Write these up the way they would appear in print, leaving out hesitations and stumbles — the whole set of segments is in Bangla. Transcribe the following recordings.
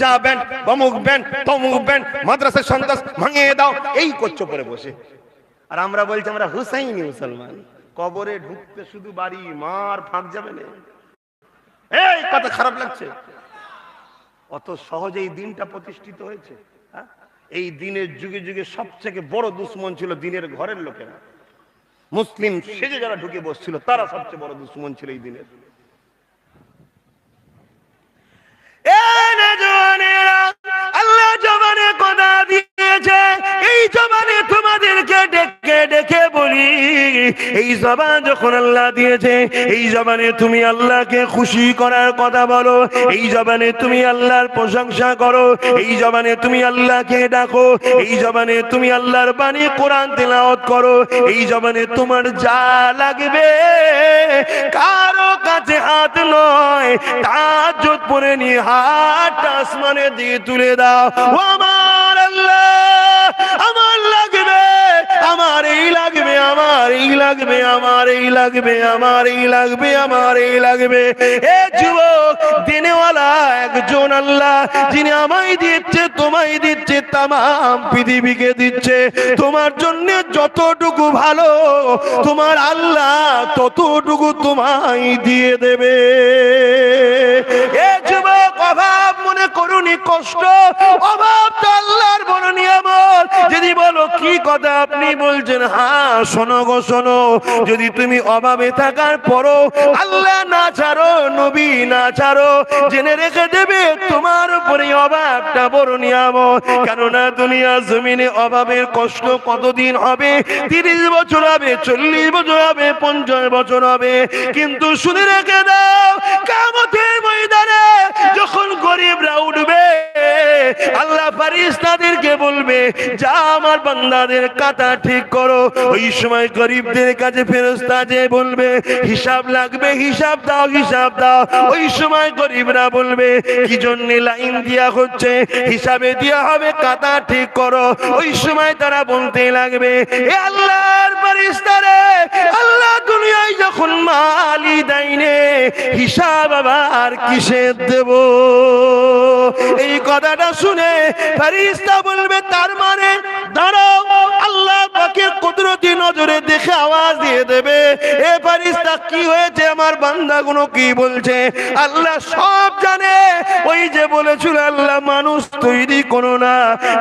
যা ব্যান্ড, অমুক ব্যান্ড, তমুক ব্যান্ড, মাদ্রাসা সন্ত্রাস ভাঙিয়ে দাও, এই করছো পরে বসে। আর আমরা বলছি আমরা হুসাইনি মুসলমান। কবরে ঢুকতে শুধু বাড়ি, মার ফাঁক যাবে না। এই কথা খারাপ লাগছে? অত সহজে এই দিনটা প্রতিষ্ঠিত হয়েছে? এই দিনের যুগে যুগে সবথেকে বড় দুশ্মন ছিল দিনের ঘরের লোকেরা। মুসলিম সেজে যারা ঢুকে বসছিল তারা সবচেয়ে বড় দুশ্মন ছিল এই দিনের। আল্লাহ জবানে কথা দিয়েছে, এই জবানে তোমাদেরকে ডেকে ডেকে বলি, এই জবান যখন আল্লাহ দিয়েছে, এই জবানে তুমি আল্লাহকে খুশি করার কথা বলো, এই জবানে তুমি আল্লাহর প্রশংসা করো, এই জবানে তুমি আল্লাহকে ডাকো, এই জবানে তুমি আল্লাহর বাণী কোরআন তেলাওয়াত করো, এই জবানে তোমার যা লাগবে কারো কাছে হাত নয়, তাহাজ্জুদ পড়ে নিয়ে হাত আসমানে দিয়ে তুলে দাও। ও আমার আল্লাহ, আমার লাগবে, আমার এই লাগবে, আমার এই লাগবে, আমার এই লাগবে, আমার এই লাগবে, আমার এই লাগবে। এ যুবক, দিনেওয়ালা একজন আল্লাহ, যিনি আমায় দিচ্ছে, তোমায় দিচ্ছে, তামাম পৃথিবীকে দিচ্ছে। তোমার জন্য যতটুকু ভালো তোমার আল্লাহ ততটুকু তোমায় দিয়ে দেবে। এ যুবক, অভাব মনে করুনি কষ্ট, অভাব তো আল্লাহর বড় নিয়ামত। যদি বলো কি কথা আপনি বলছেন, হ্যাঁ শোনো গো শোনো, যদি তুমি অভাবে থাকার পরও আল্লাহ না ছাড়ো, নবী না ছাড়ো, জেনে রেখে দেবে তোমার উপরে অভাবটা বড় নিয়ামত। কেননা দুনিয়া জমিনে অভাবের কষ্ট কতদিন হবে? 30 বছর হবে, 40 বছর হবে, 50 বছর হবে। কিন্তু শুনে রেখে দাও, কিয়ামতের ময়দানে যখন গরিবরা উঠবে, আল্লাহ ফেরেশতাদেরকে বলবে, যা আমার বান্দাদের কাতা ঠিক করো। ওই সময় গরিবদের কাছে ফেরেশতা যে বলবে, হিসাব লাগবে, হিসাব দাও, হিসাব দাও। ওই সময় গরিবরা বলবে, কি জন্য লাইন দেয়া হচ্ছে? হিসাবে দেয়া হবে, কাতা ঠিক করো। ওই সময় তারা বলতে লাগবে, এ আল্লাহর ফেরেশতারে, আল্লাহ দুনিয়ায় যখন মালই দেয়নি, হিসাব আবার কিসের দেব? এই কথাটা শুনে ফেরেশতা বলবে, তার মানে দাঁড়াও, আল্লাহ পাকের কুদরতি নজরে দেখে আওয়াজ দিয়ে দেবে, এ ফেরেশতা কি হয়েছে, আমার বান্দাগুলো কি বলছে? আল্লাহ সব জানে। ওই যে বলেছিল আল্লাহ মানুষ তৈরি করো না,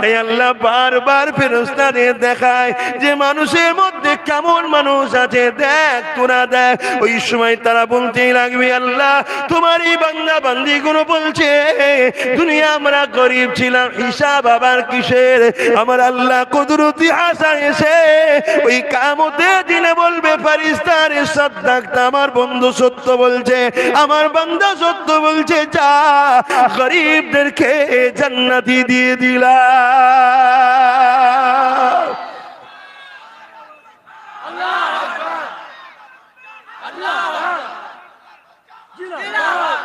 এই আল্লাহ বারবার ফেরেশতাদের দেখায় যে মানুষের মধ্যে কেমন মানুষ আছে, দেখ তোরা দেখ। ওই সময় তারা বলতেই লাগবে, আল্লাহ তোমার এই বান্দা বান্দিগুলো বলছে দুনিয়া আমরা গরিব ছিলাম, হিসাব আবার কিসের? আমার আল্লাহ কুদরতি হাসান এসে ওই কিয়ামতের দিনে বলবে, ফেরেশতারে সাদ্দাকতা, আমার বন্ধু সত্য বলছে, আমার বান্দা সত্য বলছে, যা গরিবদেরকে জান্নাতি দিয়ে দিলাম। আল্লাহ আকবার, আল্লাহ জিন্দাবাদ।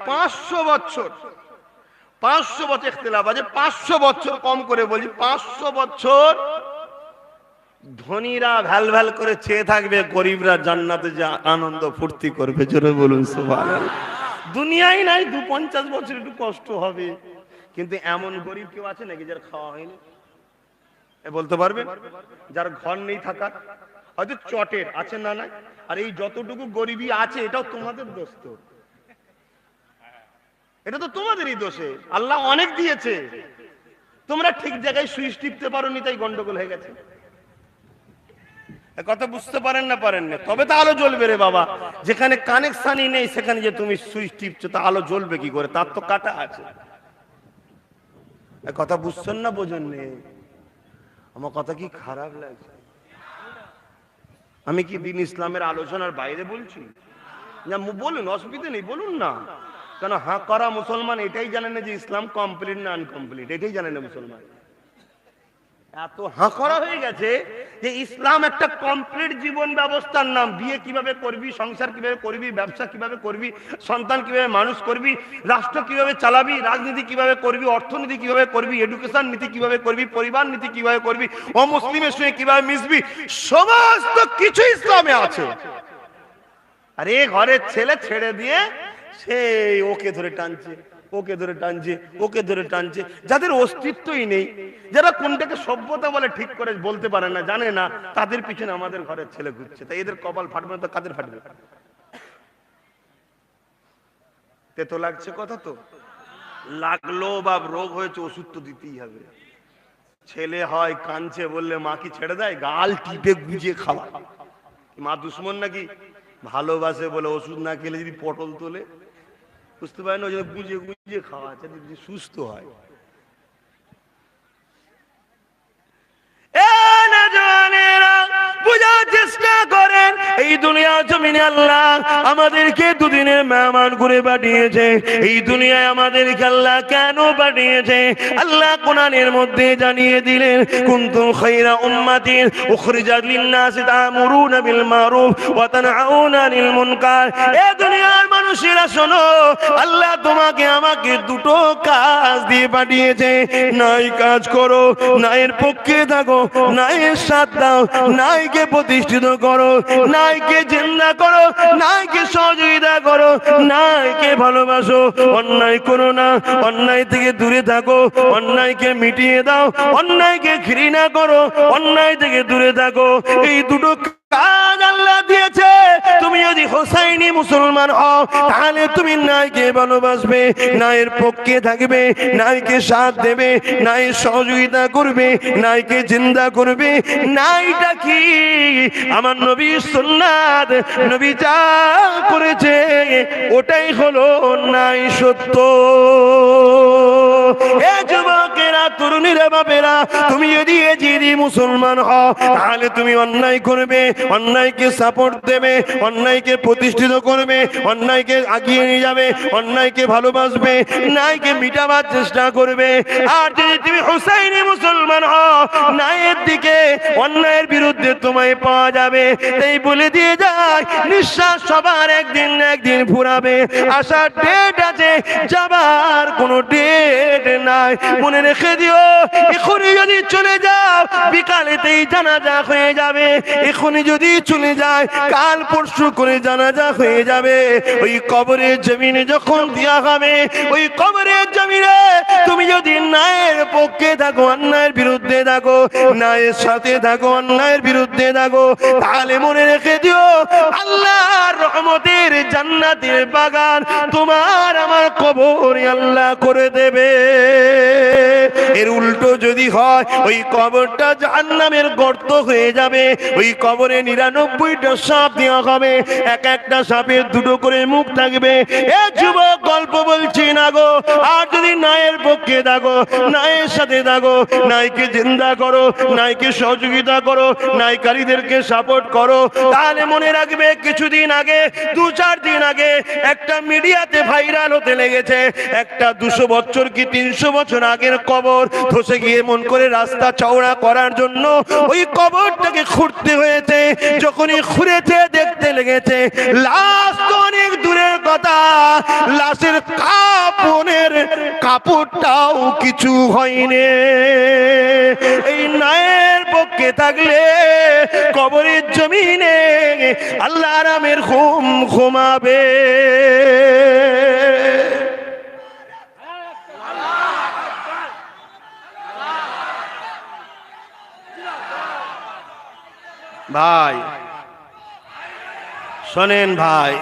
500 বছর, 500 বছর ইখতিলাফ আছে, 500 বছর কম করে বলি, 500 বছর ধনীরা ভ্যাল ভ্যাল করে চেয়ে থাকবে, গরিবরা জান্নাতে যা আনন্দ ফুর্তি করবে। জোরে বলুন সুবহানাল্লাহ। দুনিয়ায় নাই 50 বছর একটু কষ্ট হবে, কিন্তু এমন গরিব কেউ আছে নাকি যার খাওয়া হয়নি? বলতে পারবেন? যার ঘর নেই থাকার, হয়তো চটের আছে, না না। আর এই যতটুকু গরিবী আছে এটাও তোমাদের দোষ, তো এটা তো তোমাদেরই দোষে। আল্লাহ অনেক দিয়েছে, তোমরা ঠিক জায়গায় সুইচ টিপতে পারোনি, তাই গন্ডগোল হয়ে গেছে। কথা বুঝতে পারেন না? পারেন না? তবে তো আলো জ্বলবে রে বাবা। যেখানে কানেকশনই নেই সেখানে যে তুমি সুইচ টিপছো, তা আলো জ্বলবে কি করে? তার তো কাটা আছে। কথা বুঝছেন না? বোঝেন নেই? আমার কথা কি খারাপ লাগছে? আমি কি দিন ইসলামের আলোচনার বাইরে বলছি? না বলুন, অসুবিধা নেই, বলুন না। কেন হাঁ করা মুসলমান এটাই জানে না যে ইসলাম কমপ্লিট না আনকমপ্লিট, এটাই জানে না মুসলমান। এত হাঁ করা হয়ে গেছে যে ইসলাম একটা কমপ্লিট জীবন ব্যবস্থার নাম। বিয়ে কিভাবে করবি, সংসার কিভাবে করবি, ব্যবসা কিভাবে করবি, সন্তান কিভাবে মানুষ করবি, রাষ্ট্র কিভাবে চালাবি, রাজনীতি কিভাবে করবি, অর্থনীতি কিভাবে করবি, এডুকেশন নীতি কিভাবে করবি, পরিবার নীতি কিভাবে করবি, অমুসলিমের সঙ্গে কিভাবে মিশবি, সমস্ত কিছু ইসলামে আছে। আরে ঘরের ছেলে ছেড়ে দিয়ে সেই ওকে ধরে টানছে, ওকে ধরে টানছে, ওকে ধরে টানছে, যাদের অস্তিত্বই নেই, যারা কোনটাকে সভ্যতা বলে ঠিক করে বলতে পারে না, জানে না, তাদের পিছনে আমাদের ঘরের ছেলে ঘুরছে। তাই এদের কপাল ফাটবে না তো কাদের ফাটবে? তেতো লাগছে কথা তো, লাগলো বা রোগ হয়েছে ওষুধ তো দিতেই হবে। ছেলে হয় কাঁদছে বললে মা কি ছেড়ে দেয়? গাল টিপে গুজিয়ে খাওয়া। মা দুশ্মন নাকি? ভালোবাসে বলে ওষুধ না খেলে যদি পটল তোলে, বুঝতে পারেন, ওই জন্য গুজিয়ে গুজিয়ে খাওয়া, যদি সুস্থ হয়। বুঝার চেষ্টা করেন, এই দুনিয়া জমিনে আল্লাহ আমাদেরকে দুদিনের মেহমান করে পাঠিয়েছে। এই দুনিয়ায় আমাদেরকে আল্লাহ কেন পাঠিয়েছে? আল্লাহ কোরআনের মধ্যে জানিয়ে দিলেন, কুনতুম খায়রা উম্মাতিন উখরিজাত লিন-নাসি তা'মুরুনা বিল মারুফ ওয়া তানহাউনা আনিল মুনকার। এ দুনিয়ার মানুষেরা শোনো, আল্লাহ তোমাকে আমাকে দুটো কাজ দিয়ে পাঠিয়েছে। নাই কাজ করো, নাইয়ের পক্ষে থাকো, নাইয়ের সাথ দাও, নাইকে প্রতিষ্ঠিত করো, নাইকে জিন্দা করো, নাইকে সহযোগিতা করো, নাইকে ভালোবাসো। অন্যায় করো না, অন্যায় থেকে দূরে থাকো, অন্যায়কে মিটিয়ে দাও, অন্যায়কে ঘৃণা করো, অন্যায় থেকে দূরে থাকো। এই দুটো কাজ আল্লাহ দিয়েছে। তুমি যদি হোসাইনি মুসলমান হও, তাহলে তুমি নাইকে ভালোবাসবে, নাইয়ের পক্ষে থাকবে, নাইকে সাথ দেবে, নাইয়ের সহযোগিতা করবে, নাইকে জিন্দা করবে। নাইটা কি? আমার নবীর সুন্নাত, নবী যা করেছে ওটাই হলো নাই সত্য। এ যুবকেরা, তরুণীরা, বাপেরা, তুমি যদি মুসলমান হও, তাহলে তুমি অন্যায় করবে, অন্যায়কে সাপোর্ট দেবে, অন্যায়কে প্রতিষ্ঠিত করবে, অন্যায়কে আগিয়ে নিয়ে যাবে, অন্যায়কে ভালোবাসবে, ন্যায়কে মিটাবার চেষ্টা করবে। আর যদি তুমি হুসাইনি মুসলমান হও, ন্যায়ের দিকে, অন্যায়ের বিরুদ্ধে তোমায় পাওয়া যাবে। তাই বলে দিয়ে যায়, নিঃশ্বাস সবার একদিন না একদিন ফুরাবে, আসার ডেট আছে, যাবার কোনো ডেট নাই। মনে রেখে দিও, এখনই যদি চলে যাও বিকালেতেই জানাজা হয়ে যাবে, এখনই যদি চলে যায় কাল পরশু করে জানাজা হয়ে যাবে। ওই কবরের জমিনে যখন দেয়া হবে, ওই কবরের জমিনে তুমি যদি ন্যায়ের পক্ষে থাকো, অন্যায়ের বিরুদ্ধে থাকো, ন্যায়ের সাথে থাকো, অন্যায়ের বিরুদ্ধে থাকো, তাহলে মনে রেখে দিও, আল্লাহর রহমতের জান্নাতের বাগান তোমার আমার কবরে আল্লাহ করে দেবে। এর উল্টো যদি হয়, ওই কবরটা জাহান্নামের গর্ত হয়ে যাবে। ওই কবরে 99টা সাপ দেওয়া হবে, এক একটা সাপের দুটো করে মুখ থাকবে। এ যুবক, গল্প বলছি না গো। আর যদি ন্যায়ের পক্ষে থাকো, ন্যায়ের সাথে থাকো, ন্যায়কে জিন্দা করো, ন্যায়কে সহযোগিতা করো, ন্যায়কারীদেরকে সাপোর্ট করো, তাহলে মনে রাখবে, কিছুদিন আগে, 2-4 দিন আগে একটা মিডিয়াতে ভাইরাল হতে লেগেছে, একটা 200 বছর কি 300 বছর আগের কবর ধসে গিয়ে মন করে রাস্তা চওড়া করার জন্য ওই কবরটাকে খুঁড়তে হয়েছে। যখনই খুঁড়েছে, দেখতে লেগেছে লাশ তো অনেক দূরের কথা, লাশের কাপড়টাও কিছু হয়নি। এই ন্যায়ের পক্ষে থাকলে কবরের জমিনে আল্লাহ আরামের ঘুম ঘুমাবে। ভাই শোনেন, ভাই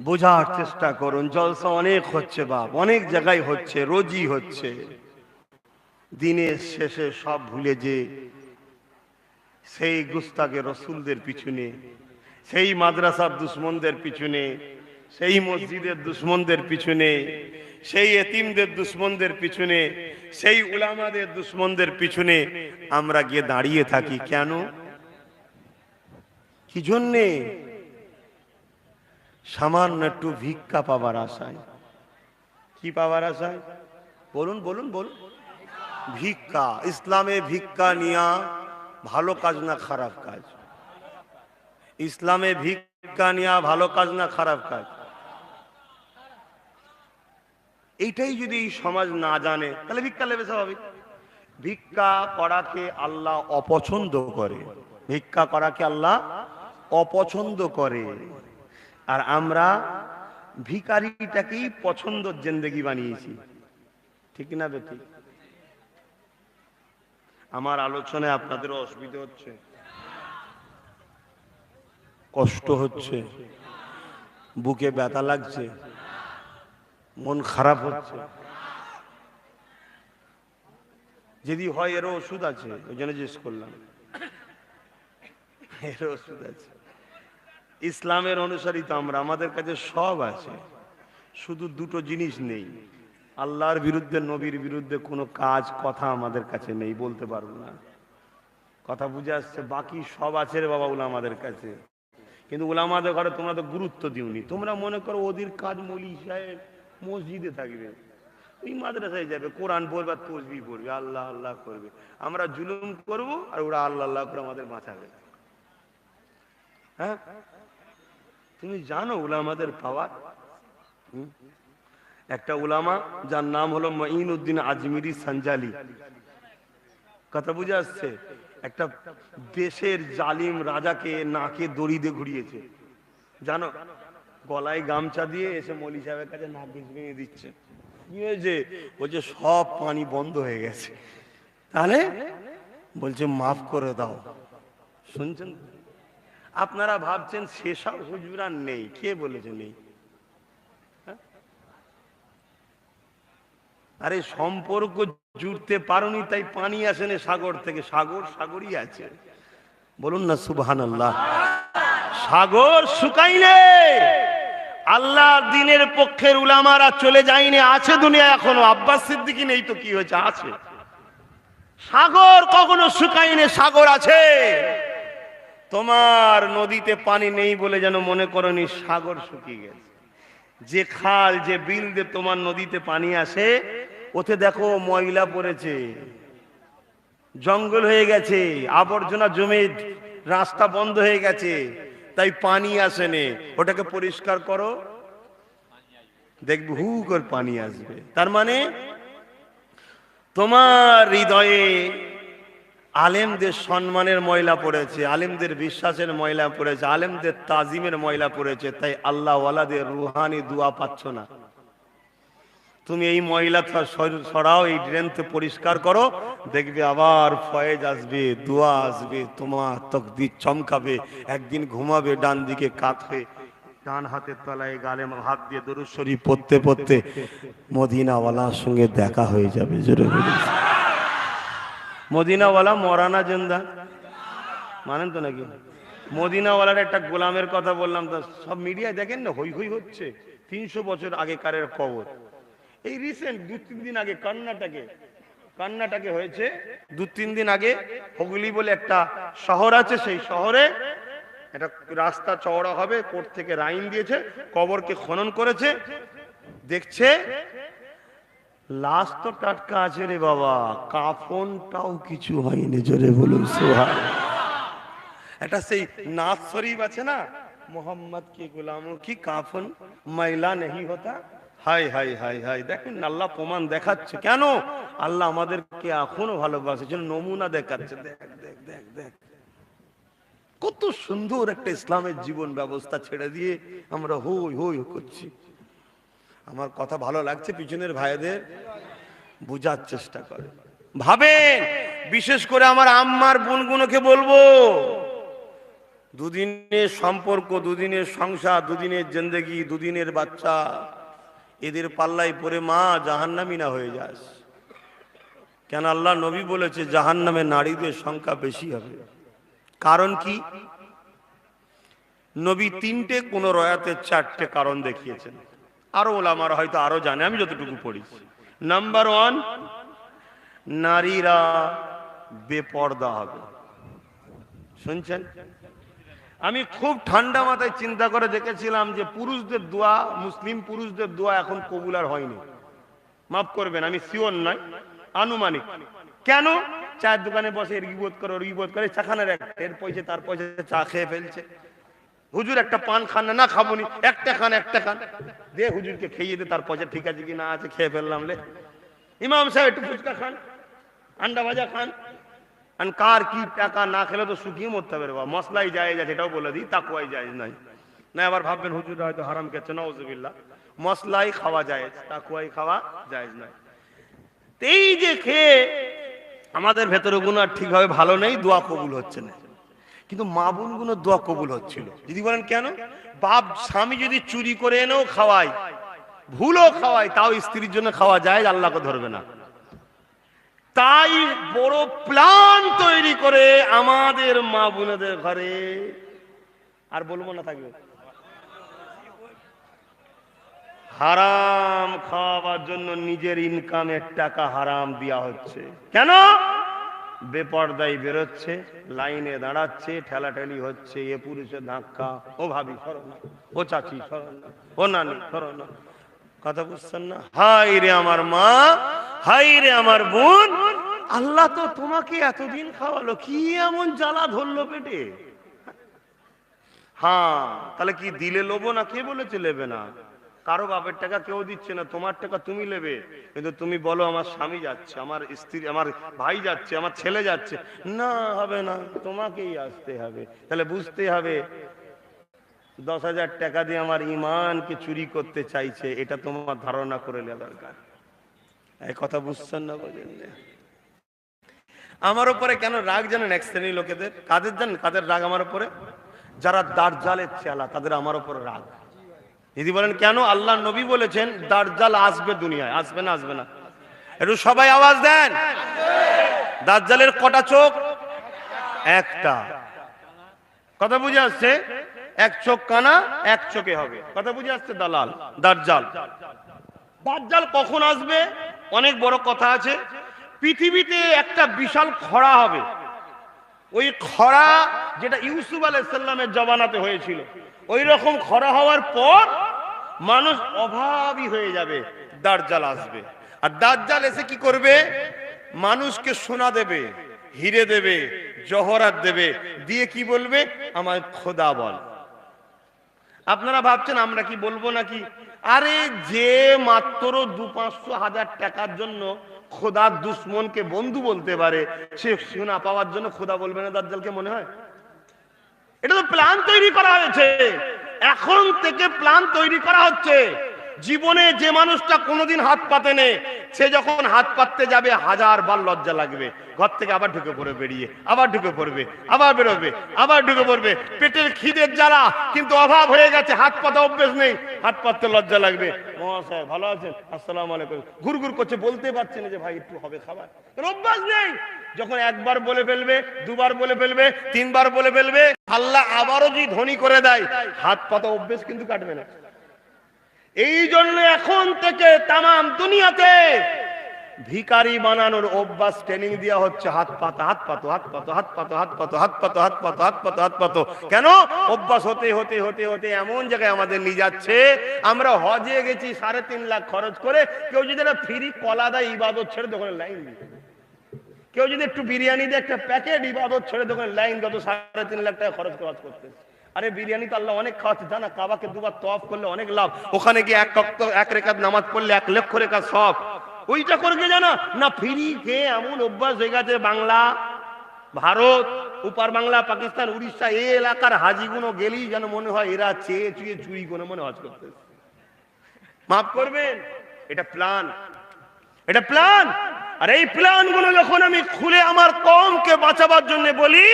বোঝার চেষ্টা করুন। জলসা অনেক হচ্ছে বাপ, অনেক জায়গায় হচ্ছে, রোজই হচ্ছে। দিনের শেষে সব ভুলে যে সেই গুস্তাকে রসুলদের পিছনে, সেই মাদ্রাসার দুশ্মনদের পিছনে, সেই মসজিদের দুশ্মনদের পিছনে, সেই এতিমদের দুশ্মনদের পিছনে, সেই উলামাদের দুশ্মনদের পিছনে আমরা গিয়ে দাঁড়িয়ে থাকি। কেন? কি জন্যে? সামান্য একটু ভিক্ষা পাবার আশায়। কি পাবার আশায়? বলুন বলুন বলুন। ভিক্ষা। ইসলামে ভিক্ষা নিয়া ভালো কাজ না খারাপ কাজ? ইসলামে ভিক্ষা নিয়া ভালো কাজ না খারাপ কাজ? এইটাই যদি সমাজ না জানে, তাহলে ভিক্ষা নেবে স্বাভাবিক। ভিক্ষা করাকে আল্লাহ অপছন্দ করে। ভিক্ষা করাকে আল্লাহ অপছন্দ করে, আর আমরা ভিখারিটাকেই পছন্দর জিন্দেগি বানিয়েছি। ঠিক না বেঠিক? আমার আলোচনায় আপনাদের অসুবিধা হচ্ছে, কষ্ট হচ্ছে, বুকে ব্যথা লাগছে, মন খারাপ হচ্ছে? যদি হয় এরও ওষুধ আছে, ওই জন্য জিজ্ঞেস করলাম। এরও ওষুধ আছে। ইসলামের অনুসারী তো আমরা, আমাদের কাছে সব আছে, শুধু দুটো জিনিস নেই। আল্লাহর বিরুদ্ধে, নবীর বিরুদ্ধে কোনো কাজ কথা আমাদের কাছে নেই, বলতে পারবো না। কথা বুঝে আসছে? বাকি সব আছে রে বাবা উলামাদের কাছে, কিন্তু উলামাদের ঘরে তোমরা তো গুরুত্ব দিওনি। তোমরা মনে করো ওদের কাজ মৌলী সাহেব মসজিদে থাকবে, ওই মাদ্রাসায় যাবে, কোরআন পড়বে আর তসবিহ পড়বে, আল্লাহ আল্লাহ করবে। আমরা জুলুম করব আর ওরা আল্লাহ আল্লাহ করে আমাদের বাঁচাবে। হ্যাঁ, তুমি জানো উলামাদের পাওয়ার? একটা উলামা যার নাম হলো মঈনুদ্দিন আজমিরি সঞ্জালি, কথা বুঝে আসছে, একটা দেশের জালিম রাজাকে নাকে দড়ি দিয়ে ঘুরিয়েছে, জানো? গলায় গামছা দিয়ে এসে মৌলী সাহেবের কাছে নাক ভেঙে দিচ্ছে। কি হয়েছে? বলছে সব পানি বন্ধ হয়ে গেছে। তাহলে বলছে মাফ করে দাও। শুনছেন? আপনারা ভাবছেন সেসব হুজুরা নেই, কে বলেছে নেই? আরে সম্পর্ক জুড়তে পারোনি তাই পানি আসেনি সাগর থেকে, সাগর সাগরই আছে। বলুন না সুবহানাল্লাহ। সাগর শুকাইলে আল্লাহ দিনের পক্ষের উলামারা চলে যায়নি, আছে দুনিয়া এখনো। আব্বাস সিদ্দিকী নেই তো কি হয়েছে? আছে। সাগর কখনো শুকায়নি, সাগর আছে। তোমার নদীতে পানি নেই বলে যেন মনে করনি সাগর শুকিয়ে গেছে। যে খাল, যে বিল দিয়ে তোমার নদীতে পানি আসে, ওতে দেখো ময়লা পড়েছে, জঙ্গল হয়ে গেছে, আবর্জনা জমে রাস্তা বন্ধ হয়ে গেছে, তাই পানি আসেনি। ওটাকে পরিষ্কার করো, দেখবে হু করে পানি আসবে। তার মানে তোমার হৃদয়ে আলেমদের সম্মানের ময়লা পড়েছে, আলেমদের বিশ্বাসের ময়লা পড়েছে, আলেমদের তাজিমের ময়লা পড়েছে, তাই আল্লাহ ওয়ালাদের রুহানি দোয়া পাচ্ছ না। তুমি এই ময়লা সরাও, এই ড্রেনতে পরিষ্কার করো, দেখবে আবার ফয়েজ আসবে, দোয়া আসবে, তোমার তকদির চমকাবে। একদিন ঘুমাবে ডান দিকে কাত হয়ে, ডান হাতের তলায় গালে হাত দিয়ে দরুদ শরীফ পড়তে পড়তে মদিনাওয়ালার সঙ্গে দেখা হয়ে যাবে। জোরে বলুন। মদিনাওয়ালা মরানা জিন্দা, মানেন তো নাকি? মদিনাওয়ালার একটা গোলামের কথা বললাম তো, সব মিডিয়ায় দেখেন না, হই হই হচ্ছে। 300 বছর আগেকারের খবর, এই রিসেন্ট 2-3 দিন আগে কর্ণাটকে হয়েছে। 2-3 দিন আগে হুগলি বলে একটা শহর আছে, সেই শহরে একটা রাস্তা চওড়া হবে, কোর্ট থেকে রাইন দিয়েছে, কবরকে খনন করেছে। দেখছে লাশ তো টাটকা আছে রে বাবা, কাফনটাও কিছু হয়নি। জোরে বলুন সুবহানাল্লাহ। এটা সেই নাজ শরীফ আছে না, মোহাম্মদ কে গোলামোं की কাফন ময়লা नहीं होता। হাই হাই হাই হাই, দেখেন আল্লাহ প্রমাণ দেখাচ্ছে। কেন? আল্লাহ আমাদেরকে এখনো ভালোবাসে, জন্য নমুনা দেখাচ্ছে। দেখ দেখ দেখ দেখ, কত সুন্দর একটা ইসলামের জীবন ব্যবস্থা ছেড়ে দিয়ে আমরা হই হই করছি। আমার কথা ভালো লাগছে? পিছনের ভাইদের বুঝার চেষ্টা করে। ভাবেন, বিশেষ করে আমার আম্মার বোনগুলোকে বলবো, দুদিনের সম্পর্ক, দুদিনের সংসার, দুদিনের জিন্দেগি, দুদিনের বাচ্চা, এদের পাল্লায় পড়ে মা জাহান্নামী না হয়ে যাস। কেন? আল্লাহ নবী বলেছে জাহান্নামে নারীদের সংখ্যা বেশি হবে। কারণ কি? নবী 3টে, কোন রয়াতে 4টে কারণ দেখিয়েছেন। আরো ওলামারা হয়তো আরো জানে, আমি যতটুকু পড়েছি। নাম্বার 1, নারীরা বেপর্দা হবে। শুনছেন? আমি খুব ঠান্ডা মাথায় চিন্তা করে দেখেছিলাম যে পুরুষদের দোয়া, মুসলিম পুরুষদের দোয়া এখন কবুল আর হয়নি। মাফ করবেন, আমি শিওর নয়, আনুমানিক। কেন? চায়ের দোকানে বসে এর গিবত করে, ওর গিবত করে, চাখানের এর পয়সা তার পয়সা, চা খেয়ে ফেলছে। হুজুর একটা পান খান না, খাবনি, একটা খান দে, হুজুরকে খেয়ে দে, তার পয়সা ঠিক আছে কি না আছে, খেয়ে ফেললাম লে। ইমাম সাহেব একটু ফুচকা খান, আন্ডা ভাজা খান, কার কি টাকা না খেলে তো শুকিয়ে মরতে হবে রে বাবা। মশলাই জায়েজ আছে এটাও বলে দিই, তাকওয়াই জায়েজ নাই। না আবার ভাববেন হুজুর হয়তো হারাম খেচ্ছে, নাউজুবিল্লাহ। মশলাই খাওয়া জায়েজ, তাকওয়াই খাওয়া জায়েজ নাই। এই যে খেয়ে আমাদের ভেতরে গুণ আর ঠিকভাবে ভালো নেই, দোয়া কবুল হচ্ছে না। কিন্তু মা বোন গুলো দোয়া কবুল হচ্ছিল। যদি বলেন কেন? বাপ স্বামী যদি চুরি করে এনেও খাওয়ায়, ভুলও খাওয়ায়, তাও স্ত্রীর জন্য খাওয়া যায়, আল্লাহকে ধরবে না। তাই বড় প্ল্যান তৈরি করে আমাদের মা বোনেদের ঘরে, আর বলবো না থাকবে, হারাম খাওয়াবার জন্য নিজের ইনকামের টাকা হারাম দেওয়া হচ্ছে। কেন? বেপর্দায় বেরোচ্ছে, লাইনে দাঁড়াচ্ছে, ঠেলাঠেলি হচ্ছে, এ পুরুষের ধাক্কা, ও ভাবি সরো না, ও চাচি সরো না, ও নানি সরো না। কথা বুঝছেন না? হাই রে আমার মা, হাই রে আমার বোন, আল্লাহ তো তোমাকে এতদিন খাওয়ালো, কি এমন জ্বালা ধরলো পেটে? হ্যাঁ, তাহলে কি দিলে লোবো না? কে বলেছে নেবে না? কারো বাপের টাকা কেউ দিচ্ছে না, তোমার টাকা তুমি নেবে। কিন্তু তুমি বলো আমার স্বামী যাচ্ছে, আমার স্ত্রী, আমার ভাই যাচ্ছে, আমার ছেলে যাচ্ছে, না হবে না, তোমাকেই আসতে হবে। তাহলে বুঝতে হবে 10,000 টাকা দিয়ে আমার ইমানকে চুরি করতে চাইছে, এটা তোমার ধারণা করে নেওয়া দরকার। এই কথা বুঝছেন না? বলেন আমার উপরে কেন রাগ জানেন? এক শ্রেণীর লোকেদের, কাদের জানেন কাদের রাগ আমার উপরে? যারা দাজ্জালের চেলা, তাদের আমার উপর রাগ। যদি বলেন কেন? আল্লাহ নবী বলেছেন দাজ্জাল আসবে দুনিয়ায়। আসবে না? আসবে না? একটু সবাই আওয়াজ দেন। দাজ্জালের কটা চোখ? একটা। কথা বুঝে আসছে? এক চোখ কানা, এক চোখে হবে। কথা বুঝে আসছে? দালাল দাজ্জাল। দাজ্জাল কখন আসবে? অনেক বড় কথা আছে। পৃথিবীতে একটা বিশাল খরা হবে। ওই খরা যেটা ইউসুফ আলাইহিস সালামের জমানাতে হয়েছিল, ওই রকম খরা হওয়ার পর মানুষ অভাবী হয়ে যাবে, দাজ্জাল আসবে। আর দাজ্জাল এসে কি করবে? মানুষকে সোনা দেবে, হিরে দেবে, জহরাত দেবে, দিয়ে কি বলবে? আমার খোদা বল। আপনারা ভাবছেন আমরা কি বলবো নাকি? আরে যে মাত্র 200-500 টাকার জন্য খোদার দুশ্মনকে বন্ধু বলতে পারে, সে সোনা পাওয়ার জন্য খোদা বলবে না দাজ্জালকে? মনে হয়? এটা তো প্ল্যান তৈরি করা হয়েছে, এখন থেকে প্ল্যান তৈরি করা হচ্ছে। জীবনে যে মানুষটা কোনোদিন হাত পাতেনি, সে যখন হাত পাততে যাবে 1000 বার লজ্জা লাগবে। ঘর থেকে আবার ঢুকে পড়বে, বেরিয়ে আবার ঢুকে পড়বে, আবার বেরোবে, আবার ঢুকে পড়বে। পেটের খিদের জ্বালা, কিন্তু অভাব হয়ে গেছে, হাত পাতা অভ্যেস নেই, হাত পাততে লজ্জা লাগবে। মহাশয় ভালো আছেন? আসসালামু আলাইকুম। ঘুরঘুর করছে, বলতে পারছে না যে ভাই একটু হবে খাবার, অভ্যাস নেই। যখন একবার বলে ফেলবে, দুবার বলে ফেলবে, 3 বার বলে ফেলবে, আল্লাহ আবারও যদি ধনী করে দেয়, হাত পাতা অভ্যেস কিন্তু কাটবে না। এই জন্য এখন থেকে তামাম দুনিয়াতে ভিখারি বানানোর অভ্যাস ট্রেনিং দেওয়া হচ্ছে। হাত পাতো, হাত পাতো, হাত পাতো, হাত পাতো, হাত পাতো, হাত পাতো, হাত পাতো, হাত পাতো, হাত পাতো। কেন? অভ্যাস হতে হতে হতে হতে এমন জায়গায় আমাদের নিয়ে যাচ্ছে। আমরা হজে গেছি 3.5 লাখ খরচ করে, কেউ যদি একটা ফ্রি কলা দেয়, ইবাদত ছেড়ে দোকানে লাইন দিই। কেউ যদি একটু বিরিয়ানি দিয়ে একটা প্যাকেট, ইবাদত ছেড়ে দোকানে লাইন, কত 3.5 লাখ টাকা খরচ করতে। আরে বিরিয়ানি তো আল্লাহ অনেক খাওয়াচ্ছে, জানা? কাবাকে 2 বার তওয়াফ করলে অনেক লাভ। ওখানে গিয়ে 1 রাকাত নামাজ পড়লে 1 লক্ষ রাকাত সওয়াব। ওইটা করে গিয়ে জানা না, ফ্রি খেয়ে এমন অভ্যাস হয়ে গেছে। বাংলা, ভারত, উপার বাংলা, পাকিস্তান, উড়িষ্যা, এই এলাকার হাজিগুলো গেলেই যেন মনে হয় এরা চেয়ে চুয়ে চুরি করে মনে হজ করতে। মাফ করবেন, এটা প্ল্যান, এটা প্ল্যান। আর এই প্ল্যান গুলো যখন আমি খুলে আমার কওমকে বাঁচাবার জন্য বলি,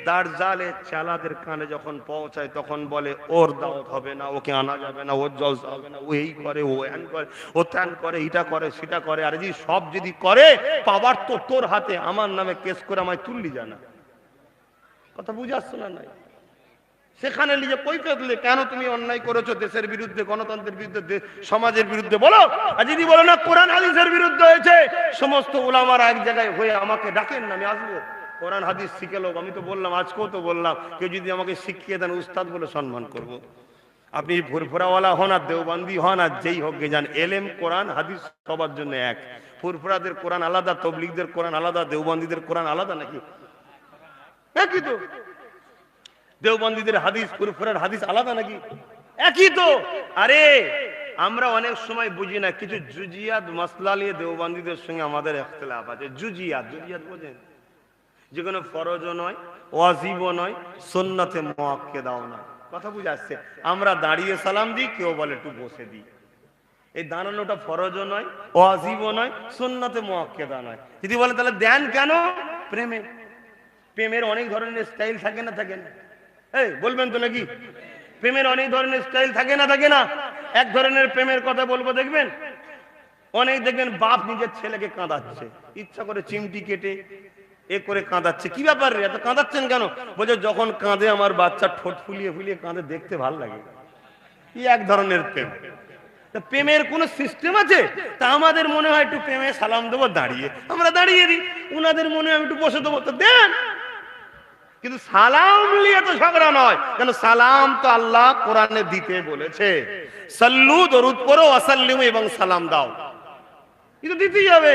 দাজ্জালের চালাদের কানে যখন পৌঁছায়, তখন বলে ওর দাওয়াত হবে না, ওকে আনা যাবে না, ওর জলসা হবে না, ও এই করে, ও এন করে, ও ত্যান করে, এটা করে, সেটা করে। আর যদি সব যদি করে, পাওয়ার তো তোর হাতে, আমার নামে কেস করে আমায় তুললি জানা। কথা বুঝে আসছে না? নাই সেখানে নিজে কৈফিয়ত দিলে, কেন তুমি অন্যায় করেছো দেশের বিরুদ্ধে, গণতন্ত্রের বিরুদ্ধে, সমাজের বিরুদ্ধে বলো। আর যদি বলো না কোরআন হাদিসের বিরুদ্ধে হয়েছে, সমস্ত উলামারা এক জায়গায় হয়ে আমাকে ডাকেন না, আমি আসবো, কোরআন হাদিস শিখে লোক। আমি তো বললাম, আজকেও তো বললাম, কেউ যদি আমাকে শিখিয়ে দেন, উস্তাদ বলে সম্মান করব। আপনি ফুরফুরাওয়ালা হন আর দেওবন্দি হন আর যেই হোক গে যান, এলেম কোরআন হাদিস সবার জন্য এক। ফুরফুরাদের কোরআন আলাদা, তবলিগদের কোরআন আলাদা, দেওবন্দিদের কোরআন আলাদা নাকি? একই তো। দেওবন্দিদের হাদিস, ফুরফুরার হাদিস আলাদা নাকি? একই তো। আরে আমরা অনেক সময় বুঝি না, কিছু জুজিয়াত মাসলা নিয়ে দেওবন্দিদের সঙ্গে আমাদের ইখতিলাফ আছে। জুজিয়াত, জুজিয়াত বোঝেন? যেগুলো ফরজও নয়, ওয়াজিবও নয়, সুন্নতে মুআক্কাদাও নয়। কথা বুঝে আসছে? আমরা দাঁড়িয়ে সালাম দিই, কেউ বলে একটু বসে দিই। এই দাঁড়ানোটা ফরজও নয়, ওয়াজিবও নয়, সুন্নতে মুআক্কাদা নয়। যদি বলে তাহলে দেন কেন? প্রেমে। প্রেমের অনেক ধরনের স্টাইল থাকে না থাকে না? এই বলবেন তো নাকি? প্রেমের অনেক ধরনের স্টাইল থাকে না থাকে না? এক ধরনের প্রেমের কথা বলবো, দেখবেন অনেক, দেখবেন বাপ নিজের ছেলেকে কাঁদাচ্ছে, ইচ্ছা করে চিমটি কেটে এ করে কাঁদাচ্ছে। কি ব্যাপার রে, এত কাঁদাচ্ছেন কেন? বলছে যখন কাঁদে আমার বাচ্চা ঠোঁট ফুলিয়ে ফুলিয়ে কাঁদে, দেখতে ভালো লাগে। কি এক ধরনের প্রেম। প্রেমের কোন সিস্টেম আছে? তা আমাদের মনে হয় একটু প্রেমে সালাম দেবো দাঁড়িয়ে, আমরা দাঁড়িয়ে দিই। উনাদের মনে হয় একটু বসে দেবো, তো দেন। কিন্তু সালাম নিয়ে তো ঝগড়া নয়, কেন সালাম তো আল্লাহ কোরআনে দিতে বলেছে, সাল্লু দরুদ করো ওয়াসাল্লিমু, এবং সালাম দাও, কিন্তু দিতেই হবে।